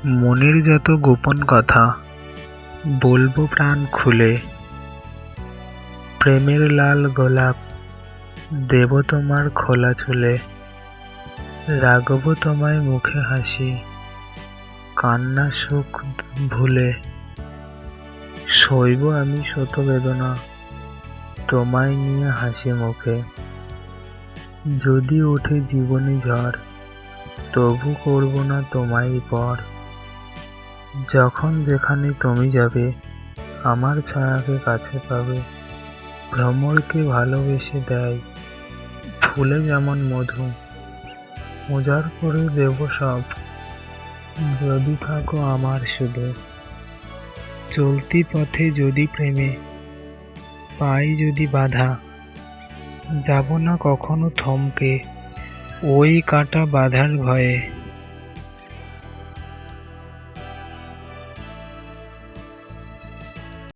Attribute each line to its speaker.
Speaker 1: মনের যত গোপন কথা বলবো প্রাণ খুলে। প্রেমের লাল গোলাপ দেব তোমার খোলা চুলে। রাখবো তোমায় মুখে হাসি, কান্না সুখ ভুলে। সইব আমি শত বেদনা তোমায় নিয়ে হাসি মুখে। যদি ওঠে জীবনে ঝড় তবু করব না তোমায় পর। যখন যেখানে তুমি যাবে আমার ছায়াকে কাছে পাবে। ভ্রমরকে ভালোবেসে দেয় ফুলে যেমন মধু। উজাড় করে দেব সব যদি থাকো আমার শুধু। চলতি পথে যদি প্রেমে পাই যদি বাধা, যাব না কখনো থমকে ওই কাটা বাধার ভয়ে।